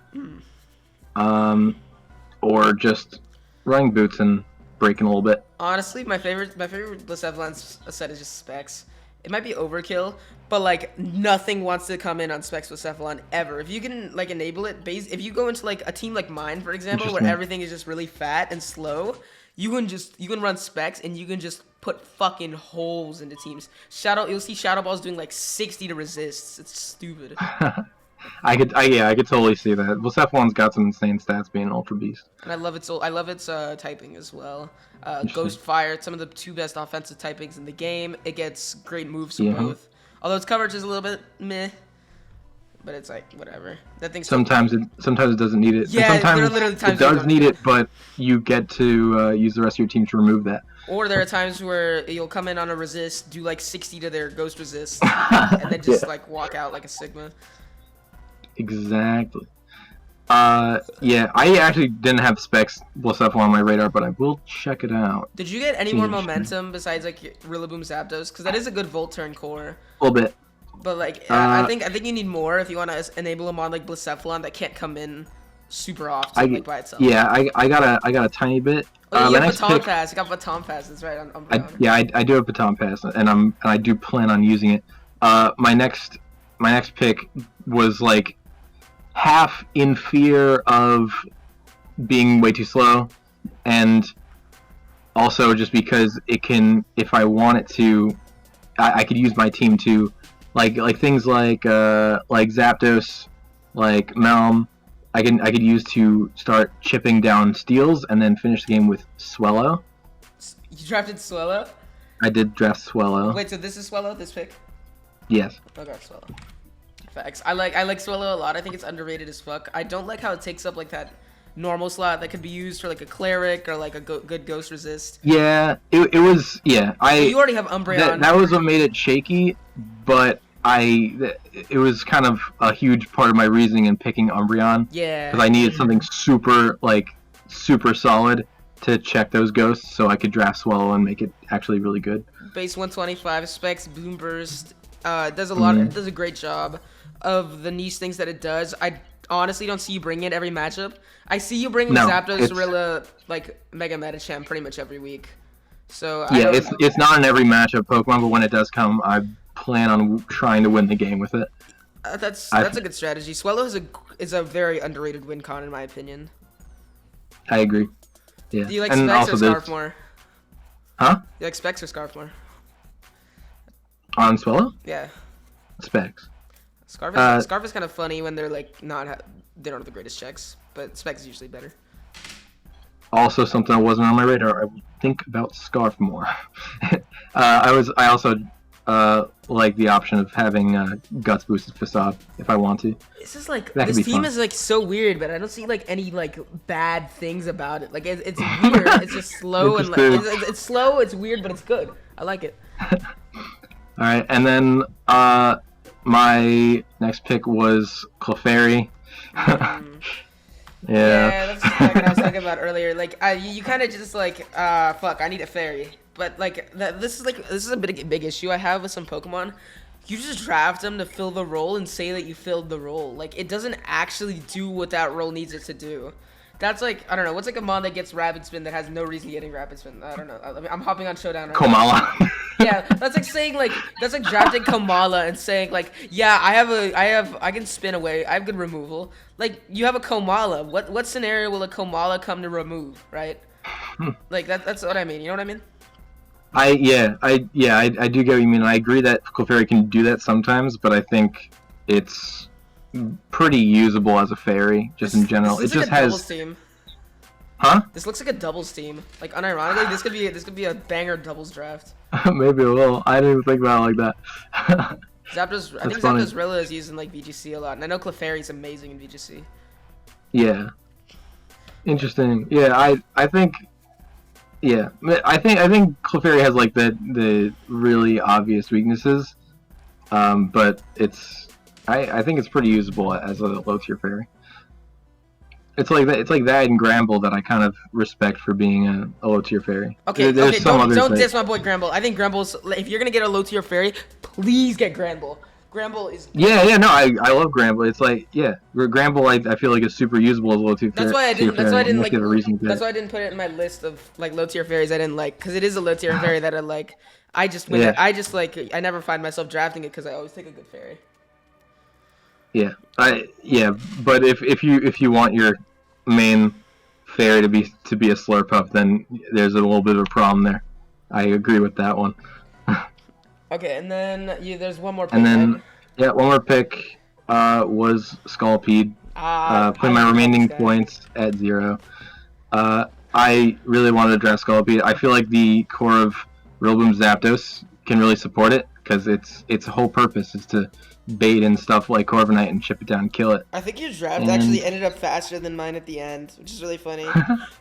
Or just running boots and breaking a little bit. Honestly, my favorite Blacephalon set is just Specs. It might be overkill, but like nothing wants to come in on Specs Blacephalon ever. If you can like enable it, if you go into like a team like mine, for example, where everything is just really fat and slow, you can run Specs and you can just put fucking holes into teams. You'll see Shadow Ball's doing like 60 to resist. It's stupid. I could totally see that. Blacephalon's got some insane stats being an Ultra Beast. And I love its typing as well. Ghost Fire, some of the 2 best offensive typings in the game. It gets great moves from both. Although its coverage is a little bit meh, but it's like whatever. That thing's sometimes it doesn't need it. Yeah, and sometimes there are literally times it does need it, but you get to use the rest of your team to remove that. Or there are times where you'll come in on a resist, do like 60 to their Ghost resist, and then just like walk out like a Sigma. Exactly. Yeah, I actually didn't have Specs Blacephalon on my radar, but I will check it out. Did you get any more momentum besides like Rillaboom Zapdos? Because that is a good Volt turn core. A little bit. But like, I think you need more if you want to enable a mod like Blacephalon that can't come in super often like by itself. Yeah, I got a tiny bit. Oh, you have Baton Pass. You got Baton Pass. That's right. I do have Baton Pass, and I do plan on using it. My next pick was like half in fear of being way too slow, and also just because it can, if I want it to, I could use my team to, like things like Zapdos, like Melm, I could use to start chipping down steals and then finish the game with Swellow. You drafted Swellow? I did draft Swellow. Wait, so this is Swellow, this pick? Yes. Okay, Swellow. Facts. I like Swellow a lot. I think it's underrated as fuck. I don't like how it takes up like that normal slot that could be used for like a cleric or like a good ghost resist. Yeah, it was. Yeah, you already have Umbreon. That was what made it shaky, but it was kind of a huge part of my reasoning in picking Umbreon. Yeah. Because I needed something super solid to check those ghosts, so I could draft Swallow and make it actually really good. Base 125 Specs Boom Burst. Does a lot. It does a great job of the niche things that it does. I honestly don't see you bringing it every matchup. I see you bringing Zapdos, Rilla, like Mega Metacham pretty much every week. So yeah, it's not in every matchup Pokemon, but when it does come, I plan on trying to win the game with it. That's a good strategy. Swellow is a very underrated win con in my opinion. I agree. Yeah. Do you like Specs or Scarf more? Huh? Do you like Specs or Scarf more? On Swellow? Yeah. Specs. Scarf is kind of funny when they're like they don't have the greatest checks, but Specs is usually better. Also, something that wasn't on my radar. I will think about Scarf more. I also like the option of having Guts boosted Facade if I want to. This is like That could this be team fun. is like so weird, but I don't see like any like bad things about it. Like it's weird. It's just slow and like it's slow. It's weird, but it's good. I like it. All right, and then my next pick was Clefairy. Yeah, that's just like what I was talking about earlier. Like, you kind of just like, fuck, I need a fairy. But like, this is a big issue I have with some Pokemon. You just draft them to fill the role and say that you filled the role. Like, it doesn't actually do what that role needs it to do. That's like, I don't know, what's like a mon that gets Rapid Spin that has no reason getting Rapid Spin? I don't know. I'm hopping on Showdown right Komala. now. Yeah, that's like saying like, that's like drafting Komala and saying like, yeah, I can spin away, I have good removal. Like, you have a Komala. What scenario will a Komala come to remove, right? Like, that's what I mean, you know what I mean? I do get what you mean. I agree that Clefairy can do that sometimes, but I think it's pretty usable as a fairy, just in general. This it just like a has. doubles team. Huh? This looks like a doubles team. Like, unironically, this could be a banger doubles draft. Maybe it will. I didn't even think about it like that. I think Zapdos Rilla is used in like VGC a lot, and I know Clefairy's amazing in VGC. Yeah. Interesting. Yeah, I think. Yeah, I think Clefairy has like the really obvious weaknesses, but I think it's pretty usable as a low tier fairy. It's like that in Gramble that I kind of respect for being a low tier fairy. Okay, don't diss my boy Gramble. I think Gramble's, if you're gonna get a low tier fairy, please get Gramble. Gramble is. Yeah, no, I love Gramble. It's like, yeah, Gramble I feel like is super usable as a low tier fairy. That's why I didn't. That's why I didn't like. That's why I didn't put it in my list of like low tier fairies I didn't like, because it is a low tier fairy that I like. I I never find myself drafting it because I always take a good fairy. Yeah, but if you want your main fairy to be a Slurpuff, then there's a little bit of a problem there. I agree with that one. Okay, and then there's one more pick. And then, yeah, one more pick was Scolipede. Putting my remaining points at 0. I really wanted to draft Scolipede. I feel like the core of Rillaboom Zapdos can really support it, because its whole purpose is to bait and stuff like Corviknight and chip it down and kill it. I think your draft actually ended up faster than mine at the end, which is really funny.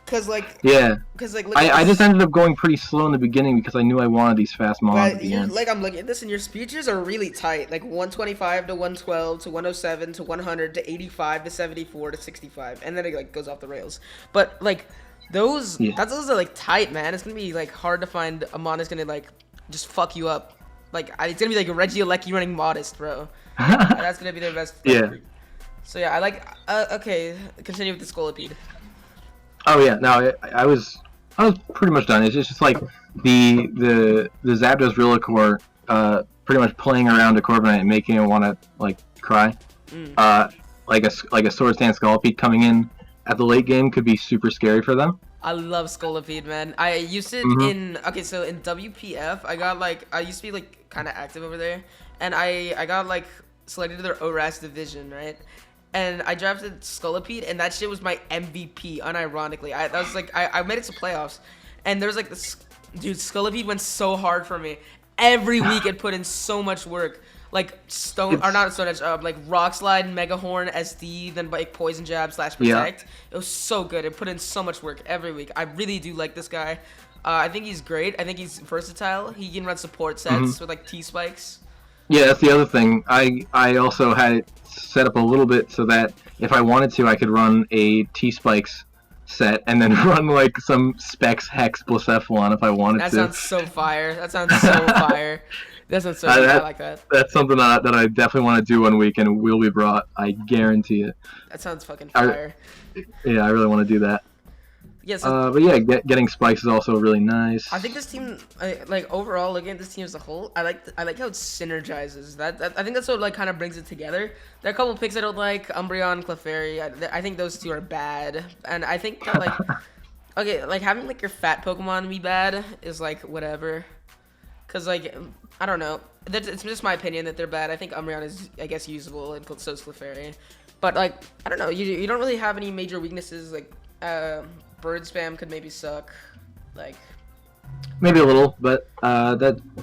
Cause like I just ended up going pretty slow in the beginning because I knew I wanted these fast mons at the end. Like, I'm looking at this and your speeches are really tight, like 125 to 112 to 107 to 100 to 85 to 74 to 65, and then it like goes off the rails. But like those are like tight, man. It's gonna be like hard to find a mon that's gonna like just fuck you up. Like, it's gonna be like a Regieleki running Modest, bro. That's gonna be their best. Yeah. So yeah, I like. Okay, continue with the Scolipede. Oh yeah, no, I was pretty much done. It's just like the Zapdos Rillacore pretty much playing around a Corviknight and making it want to like cry. Like a Sword Stance Scolipede coming in at the late game could be super scary for them. I love Scolipede, man. I used it in WPF. I used to be like kind of active over there, and I got like selected to their ORAS division, right? And I drafted Scolipede, and that shit was my MVP, unironically. I made it to playoffs, and there was like this dude. Scolipede went so hard for me. Every week it put in so much work. Like like Rock Slide, Mega Horn, SD, then like Poison Jab / Protect. Yeah. It was so good. It put in so much work every week. I really do like this guy. I think he's great. I think he's versatile. He can run support sets with like T-Spikes. Yeah, that's the other thing. I also had it set up a little bit so that if I wanted to, I could run a T-Spikes set and then run like some Specs Hex Blacephalon if I wanted to. That sounds so fire. That sounds so fire. That sounds so good. I like that. That's something that I definitely want to do one week and will be brought. I guarantee it. That sounds fucking fire. I really want to do that. Yes. But yeah, getting spikes is also really nice. I think this team, like overall, looking at this team as a whole, I like how it synergizes. That I think that's what like kind of brings it together. There are a couple of picks I don't like, Umbreon, Clefairy. I think those two are bad, and I think that like, okay, like having like your fat Pokemon be bad is like whatever, cause like I don't know. It's just my opinion that they're bad. I think Umbreon is, I guess, usable, and so is Clefairy. But like I don't know, you don't really have any major weaknesses. Like bird spam could maybe suck. Like Maybe a little, but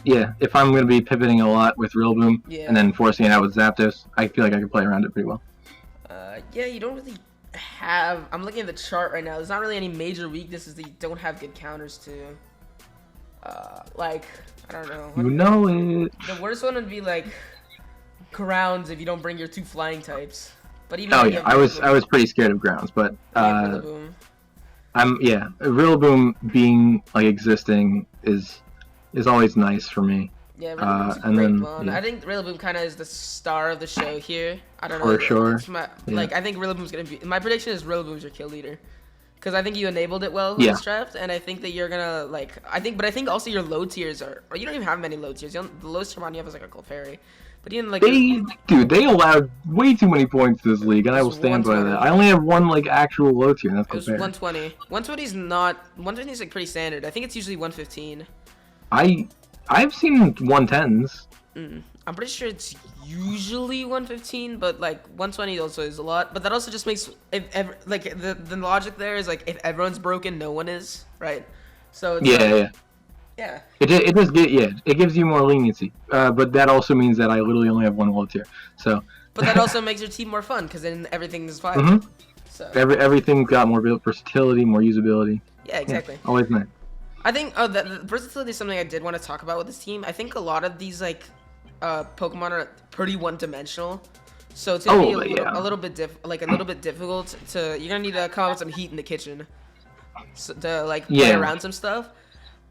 yeah. If I'm gonna be pivoting a lot with Rillaboom Yeah. and then forcing it out with Zapdos, I feel like I could play around it pretty well. Yeah, you don't really have. I'm looking at the chart right now. There's not really any major weaknesses that you don't have good counters to. Like, I don't know. You know it. The worst one would be like grounds if you don't bring your 2 flying types. But even Oh then, you yeah, have I was pretty scared of grounds, but Rillaboom. Rillaboom being like existing is always nice for me. Yeah, Rillaboom's a and great then, one. yeah. I think Rillaboom kind of is the star of the show here. I don't know. For sure. It's my, Yeah. Like, I think Rillaboom's gonna be. My prediction is Rillaboom's your kill leader. Because I think you enabled it well in Yeah. this draft, and I think that you're gonna like. I think also your low tiers are. Or you don't even have many low tiers. The lowest Charmant you have is like a Clefairy. But even like. They allowed way too many points to this league, and I will stand by that. I only have one like actual low tier, and that's It was Clefairy. 120. 120 is not. 120 is like pretty standard. I think it's usually 115. I've seen 110s. I'm pretty sure it's usually 115, but like 120 also is a lot. But that also just makes like the logic there is like if everyone's broken, no one is, right? So it's yeah. It does it gives you more leniency. But that also means that I literally only have one low tier. So. But that also makes your team more fun because then everything is fine. Mm-hmm. So. Everything's got more versatility, more usability. Yeah, exactly. Yeah, always nice. I think the versatility is something I did want to talk about with this team. I think a lot of these like Pokemon are pretty one-dimensional, so it's gonna be a little bit difficult to. You're gonna need to come up with some heat in the kitchen, to like play around some stuff.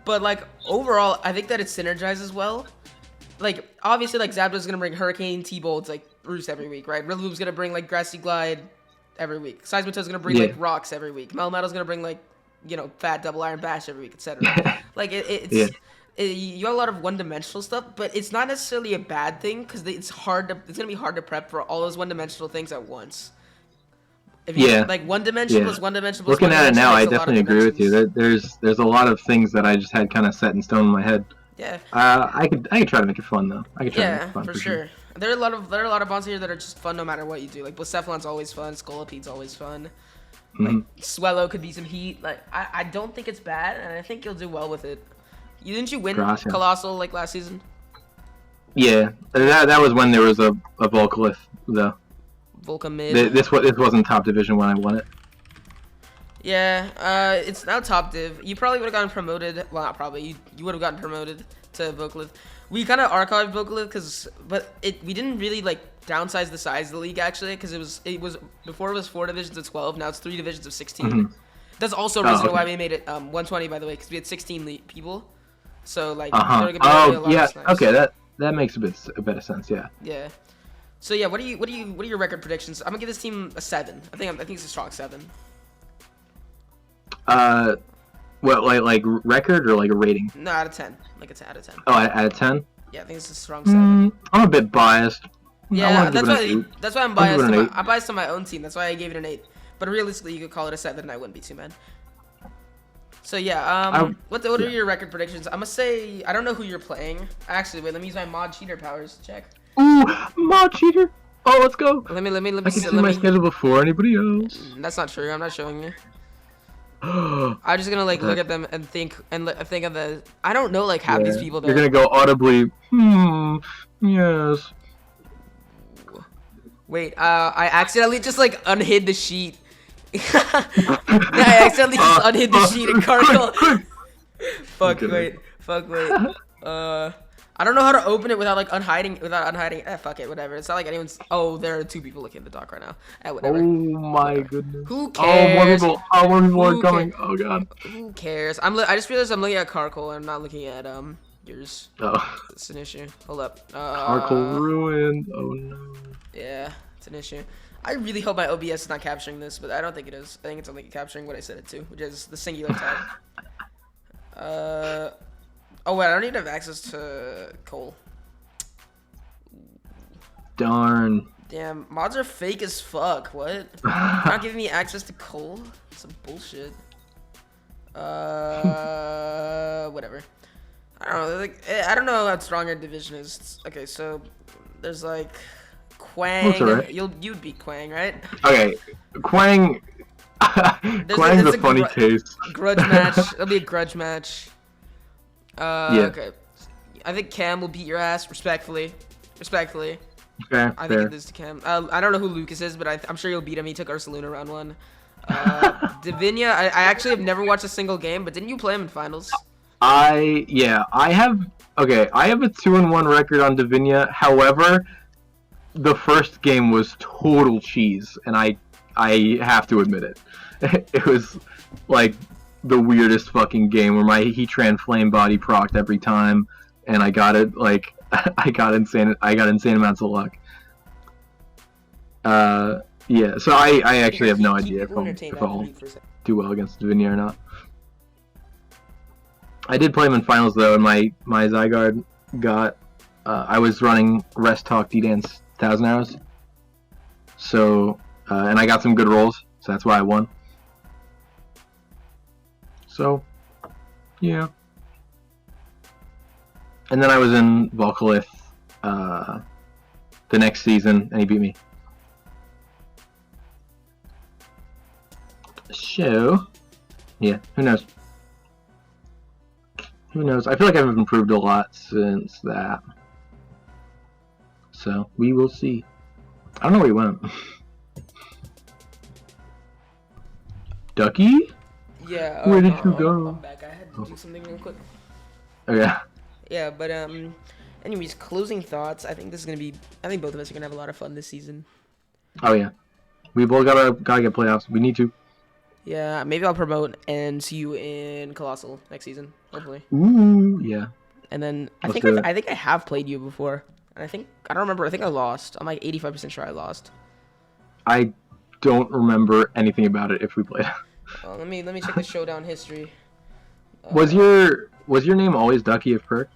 But like overall, I think that it synergizes well. Like obviously, like Zapdos is gonna bring Hurricane, T-Bolts, like Roost every week, right? Rillaboom's gonna bring like Grassy Glide every week. Seismitoad's gonna bring like Rocks every week. Melmetal's gonna bring like Fat Double Iron Bash every week, etc. Like you have a lot of one-dimensional stuff, but it's not necessarily a bad thing because it's gonna be hard to prep for all those one-dimensional things at once. If you like one dimension plus one dimension plus looking at it now, I definitely agree with you. That There's a lot of things that I just had kind of set in stone in my head. Yeah. I could try to make it fun though. I could try to make it fun for sure. There are a lot of bonds here that are just fun no matter what you do. Like Blacephalon's always fun. Scolopede's always fun. Like Swellow could be some heat. Like I don't think it's bad, and I think you'll do well with it. Didn't you win Colossal like last season? Yeah, that was when there was a Volcalith though. Volcamid. This wasn't top division when I won it. Yeah, it's now top div. You probably would have gotten promoted. Well, not probably. You would have gotten promoted to Volcalith. We kind of archived Volcalith we didn't really like downsize the size of the league actually because it was before it was 4 divisions of 12. Now it's 3 divisions of 16. That's also a reason why we made it 120 by the way because we had 16 people. So like. Okay, that makes a bit of sense. Yeah. Yeah. So yeah, what are your record predictions? I'm gonna give this team a 7. I think it's a strong 7. What like record or like a rating? No, out of 10. Like it's out of 10. Oh, out of 10? Yeah, I think it's a strong 7. I'm a bit biased. Yeah, that's why I'm biased. I'm biased on my own team. That's why I gave it an 8. But realistically, you could call it a 7, and I wouldn't be too mad. So yeah, what are your record predictions? I'm gonna say I don't know who you're playing. Actually, wait, let me use my mod cheater powers. Check. Ooh, mod cheater. Oh, let's go. Let me. I can see my schedule before anybody else. That's not true. I'm not showing you. I'm just gonna like look at them and think of the. I don't know like half these people. You're gonna go audibly. Yes. Wait. I accidentally just like unhid the sheet. I accidentally just unhid the sheet and Carkle. Fuck wait. I don't know how to open it without unhiding. Fuck it, whatever. It's not like anyone's. Oh, there are 2 people looking at the dock right now. Whatever. Oh my goodness. Who cares? More people are coming. Oh god. Who cares? I just realized I'm looking at Carkle. I'm not looking at yours. Oh. It's an issue. Hold up. Carkle ruined. Oh no. Yeah, it's an issue. I really hope my OBS is not capturing this, but I don't think it is. I think it's only capturing what I set it to, which is the singular tab. Oh wait, I don't need to have access to Cole. Darn. Damn, mods are fake as fuck. What? You're not giving me access to Cole? Some bullshit. Whatever. I don't know. I don't know how strong our division is. Okay, so there's like Quang. Right. You'd beat Quang, right? Okay, Quang. Quang's a funny case. Grudge match. It'll be a grudge match. Yeah. Okay. I think Cam will beat your ass respectfully. Respectfully. Fair, I fair. think it is to Cam. I don't know who Lucas is, but I'm sure you'll beat him. He took Ursaluna round 1. Divinia, I actually have never watched a single game, but didn't you play him in finals? I have I have a 2-1 record on Divinia. However, the first game was total cheese, and I have to admit it. It was like the weirdest fucking game where my Heatran Flame Body procced every time, and I got it like I got insane amounts of luck. Yeah, so I actually have no idea if I'll do well against Divinia or not. I did play him in finals though, and my Zygarde got. I was running Rest Talk D-Dance 1,000 arrows, so and I got some good rolls, so that's why I won. So, yeah. And then I was in Volcalith the next season, and he beat me. So, yeah, who knows? Who knows? I feel like I've improved a lot since that. So, we will see. I don't know where he went. Ducky? Yeah. Where did you go? I'm back. I had to do something real quick. Okay. Yeah, but anyways, closing thoughts. I think both of us are gonna have a lot of fun this season. Oh yeah. We both gotta get playoffs. We need to. Yeah, maybe I'll promote and see you in Colossal next season, hopefully. Ooh, yeah. And then I Let's think do it. I think I have played you before. And I don't remember. I think I lost. I'm like 85% sure I lost. I don't remember anything about it if we played. Let me check the showdown history. Was your name always Ducky of Perk?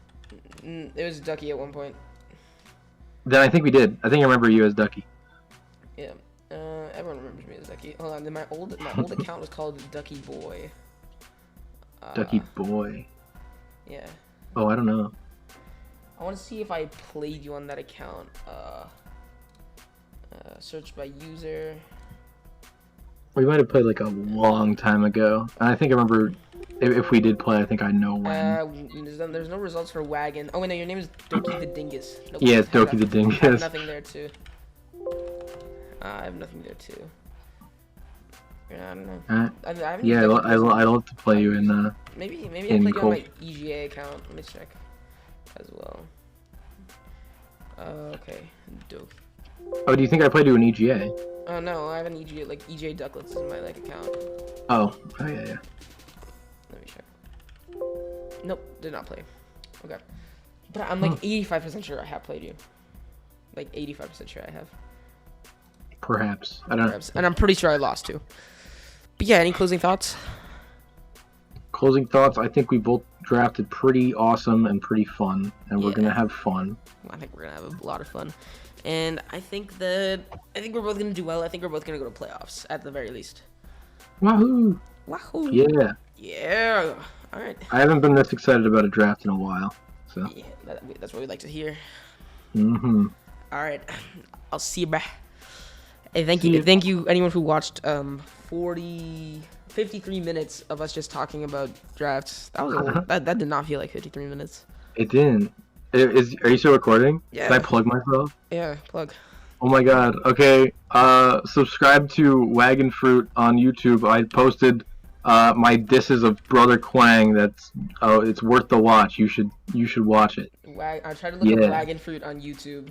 It was Ducky at one point. Then I think we did. I think I remember you as Ducky. Yeah. Everyone remembers me as Ducky. Hold on. Then my old account was called Ducky Boy. Ducky Boy. Yeah. Oh, I don't know. I want to see if I played you on that account. Search by user. We might have played like a long time ago. And I think I remember if we did play. I think I know when. There's no results for Wagon. Oh wait, no, your name is Doki the Dingus. Nope, Yeah, it's Doki the Dingus. I have nothing there too. I have nothing there too. Yeah, I don't know. I haven't Yeah, used I'd love to play you in. Maybe I in played you on Cold. my EGA account. Let me check as well. Okay, dope. Oh, do you think I played you in EGA? Oh no, I have an EGA, like EJ Ducklets is my like account. Oh yeah. Let me check. Nope, did not play. Okay, but I'm like 85% sure I have played you. Like 85% sure I have. Perhaps. I don't know. And I'm pretty sure I lost too. But yeah, any closing thoughts? Closing thoughts. I think we both drafted pretty awesome and pretty fun, and we're gonna have fun. I think we're gonna have a lot of fun, and I think we're both gonna do well. I think we're both gonna go to playoffs at the very least. Wahoo! Wahoo! Yeah. Yeah. All right. I haven't been this excited about a draft in a while, so. Yeah, that's what we like to hear. All right. I'll see you, bruh. Hey, thank you, anyone who watched 53 minutes of us just talking about drafts. That was that did not feel like 53 minutes. It didn't. Are you still recording? Yeah. Did I plug myself? Yeah, plug. Oh my god. Okay. Subscribe to Wagon Fruit on YouTube. I posted my disses of Brother Quang. It's worth the watch. You should watch it. I tried to look up Wagon Fruit on YouTube.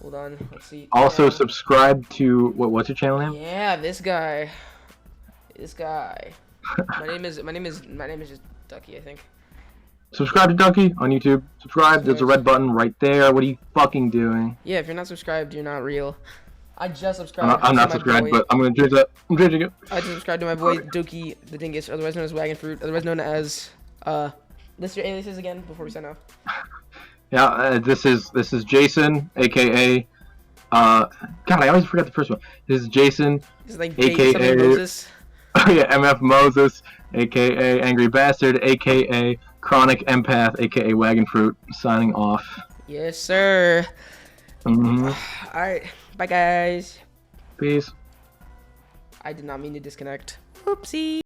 Hold on, let's see. Also, subscribe to what's your channel name? Yeah, this guy. my name is just Ducky, I think. Subscribe to Ducky on YouTube. Subscribe. There's a red button right there. What are you fucking doing? Yeah, if you're not subscribed, you're not real. I just subscribed. I'm not subscribed, but I'm gonna change that. I'm changing it. I just subscribed to my boy Doki the Dingus, otherwise known as Wagon Fruit, otherwise known as list your aliases again before we sign off. Yeah, this is Jason, aka God, I always forget the first one. This is Jason, This is like aka Moses. Oh yeah, MF Moses, aka Angry Bastard, aka Chronic Empath, aka Wagon Fruit, signing off. Yes, sir. All Mm-hmm. right, bye guys. Peace. I did not mean to disconnect. Oopsie.